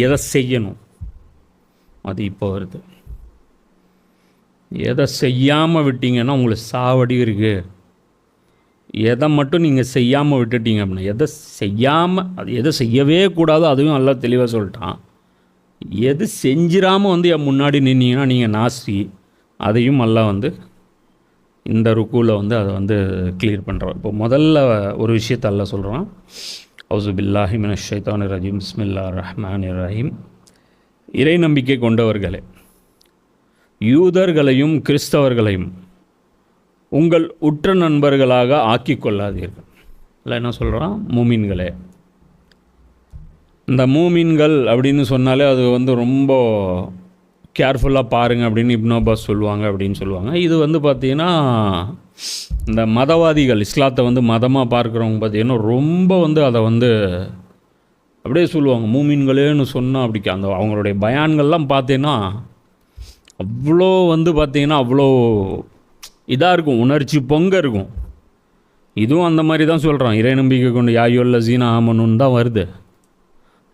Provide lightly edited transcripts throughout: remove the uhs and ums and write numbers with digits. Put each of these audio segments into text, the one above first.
எதை செய்யணும் அது இப்போ வருது. எதை செய்யாமல் விட்டீங்கன்னா உங்களுக்கு சாவடி இருக்குது. எதை மட்டும் நீங்கள் செய்யாமல் விட்டுட்டீங்க அப்படின்னா, எதை செய்யாமல் அது எதை செய்யவே கூடாதோ அதுவும் நல்லா தெளிவாக சொல்லிட்டான். எது செஞ்சிடாமல் வந்து என் முன்னாடி நின்னீங்கன்னா நீங்கள் நாஸ்தி. அதையும் நல்லா வந்து இந்த ருக்குவில் வந்து அதை வந்து கிளியர் பண்ணுறோம். இப்போ முதல்ல ஒரு விஷயத்தை அல்ல சொல்கிறான். அவுசு பில்லாஹி மினஷ் ஷைத்தானிர் ரஜீம் பிஸ்மில்லாஹிர் ரஹ்மானிர் ரஹீம். இறை நம்பிக்கை கொண்டவர்களே, யூதர்களையும் கிறிஸ்தவர்களையும் உங்கள் உற்ற நண்பர்களாக ஆக்கி கொள்ளாதீர்கள். இல்லை என்ன சொல்கிறான்? மூமின்களே. இந்த மூமின்கள் அப்படின்னு சொன்னாலே அது வந்து ரொம்ப கேர்ஃபுல்லாக பாருங்கள் அப்படின்னு இப்னு அப்பாஸ் சொல்லுவாங்க அப்படின்னு சொல்லுவாங்க. இது வந்து பார்த்திங்கன்னா இந்த மதவாதிகள், இஸ்லாத்தை வந்து மதமாக பார்க்குறவங்க பார்த்திங்கன்னா ரொம்ப வந்து அதை வந்து அப்படியே சொல்லுவாங்க. மூமின்களேன்னு சொன்னால் அப்படி அந்த அவங்களுடைய பயான்கள்லாம் பார்த்தீங்கன்னா அவ்வளோ வந்து பார்த்திங்கன்னா அவ்வளோ இதாக இருக்கும், உணர்ச்சி பொங்க இருக்கும். இதுவும் அந்த மாதிரி தான் சொல்கிறான். இறை நம்பிக்கை கொண்டு யாயுல்ல ஜீனா ஆமனுன்னு தான் வருது.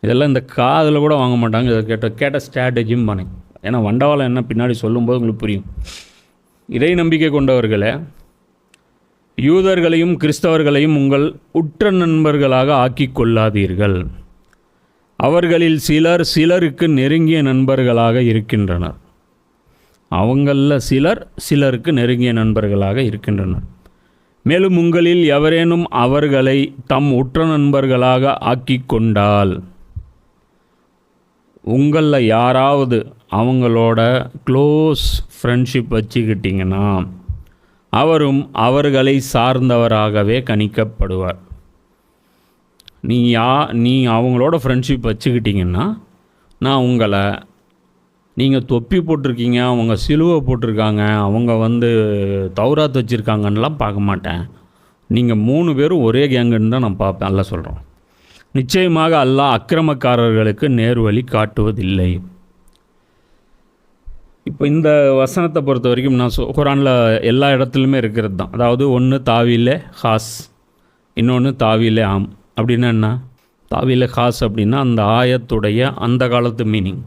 இதெல்லாம் இந்த காதில் கூட வாங்க மாட்டாங்க. இதை கேட்ட ஸ்ட்ராட்டஜியும் பண்ணி, ஏன்னா வண்டவாளம் என்ன பின்னாடி சொல்லும்போது உங்களுக்கு புரியும். இறை நம்பிக்கை கொண்டவர்களே, யூதர்களையும் கிறிஸ்தவர்களையும் உங்கள் உற்ற நண்பர்களாக ஆக்கி கொள்ளாதீர்கள். அவர்களில் சிலர் சிலருக்கு நெருங்கிய நண்பர்களாக இருக்கின்றனர். அவங்களில் சிலர் சிலருக்கு நெருங்கிய நண்பர்களாக இருக்கின்றனர். மேலும் உங்களில் எவரேனும் அவர்களை தம் உற்ற நண்பர்களாக ஆக்கி கொண்டால், உங்களில் யாராவது அவங்களோட க்ளோஸ் ஃப்ரெண்ட்ஷிப் வச்சுக்கிட்டிங்கன்னா அவரும் அவர்களை சார்ந்தவராகவே கணிக்கப்படுவார். நீ அவங்களோட ஃப்ரெண்ட்ஷிப் வச்சுக்கிட்டிங்கன்னா நான் உங்களை, நீங்கள் தொப்பி போட்டிருக்கீங்க, அவங்க சிலுவை போட்டிருக்காங்க, அவங்க வந்து தௌராத் வச்சுருக்காங்கன்னெலாம் பார்க்க மாட்டேன். நீங்கள் 3 பேரும் ஒரே கேங்குன்னு தான் நான் பார்ப்பேன். அல்ல சொல்கிறோம். நிச்சயமாக அல்லாஹ் அக்கிரமக்காரர்களுக்கு நேர்வழி காட்டுவதில்லை. இப்போ இந்த வசனத்தை பொறுத்த வரைக்கும் நான் குரானில் எல்லா இடத்துலையுமே இருக்கிறது தான். அதாவது ஒன்று தாவீலே ஹாஸ், இன்னொன்று தாவீலே ஆம். அப்படின்னா என்ன? தாவீலே ஹாஸ் அப்படின்னா அந்த ஆயத்துடைய அந்த காலத்து மீனிங்.